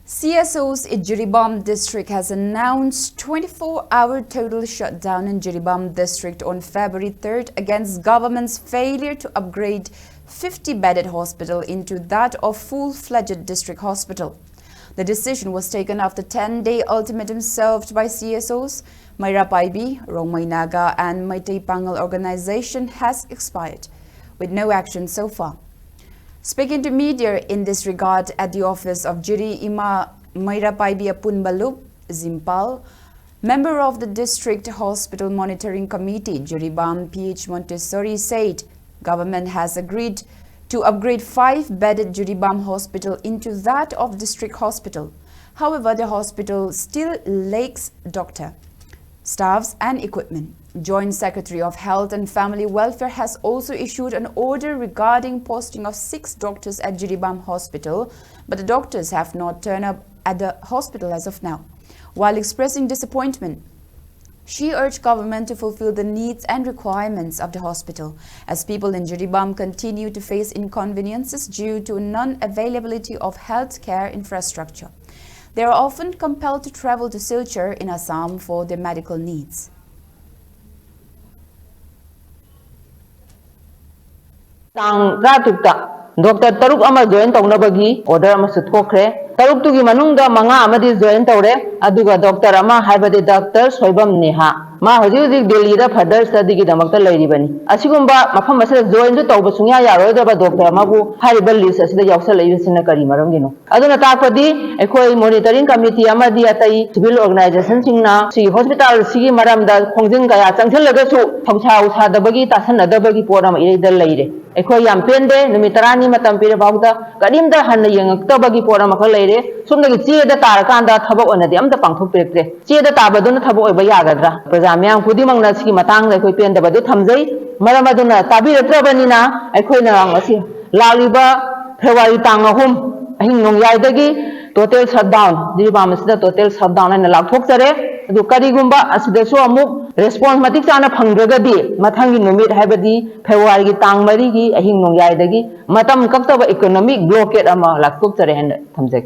CSOs in JIRIBAM district has announced 24-hour total shutdown in JIRIBAM district on February 3rd against government's failure to upgrade 50-bedded hospital into that of full-fledged district hospital. The decision was taken after 10-day ultimatum served by CSOs, JIRIBAM, Rongmai Naga and Maitai Pangal organization has expired, with no action so far. Speaking to media in this regard at the office of JIRIBAM Punbalup, Imphal, member of the District Hospital Monitoring Committee, JIRIBAM PH Montessori, said government has agreed to upgrade 5-bedded JIRIBAM hospital into that of district hospital. However, the hospital still lacks doctor, staffs and equipment. Joint Secretary of Health and Family Welfare has also issued an order regarding posting of 6 doctors at JIRIBAM Hospital, but the doctors have not turned up at the hospital as of now. While expressing disappointment, she urged government to fulfill the needs and requirements of the hospital, as people in JIRIBAM continue to face inconveniences due to non-availability of healthcare infrastructure. They are often compelled to travel to Silchar in Assam for their medical needs. Dr. Taruk ama join taunabagi order ama suthokre taruk tugi manungda manga amadi join tawre aduga doctor ama haibadi Dr. Soibam Neha ma hoji Delhi da further study gi damakta lairibani asigumba mafam asida join ju tawba sungya yaroidaba doctor amabu haiba list asida yausal laibisina kari maramgino aduna takpadi ekoi monitoring committee amadi atai civil organization singna si hospital sigi maramda khongjing kaya changthelaga thaucha usadabagi tasanadabagi porama irida laire ekoi yam pende numitarani matam pire bauda kadimda hanna yengaktabagi porama khalaire sumdagi cheda tarakanda thabak onadi amta pangthok pirekte cheda tabaduna thabak oiba yagadra prajamyam kudimangna sigi matangda ekoi pendabadu thamjai maramaduna tabiratrabanina ekoina ngasi laliba February tang 3 ahing nongyaidagi total shutdown JIRIBAM asida total shutdown ana lakthokjare adu karigumba asidasu amuk response matik chana phangragadi mathangi numit haibadi February gi tang 3 gi ahing nongyaidagi matam kaktaba economic blockade ama lakthokjare hen thamjai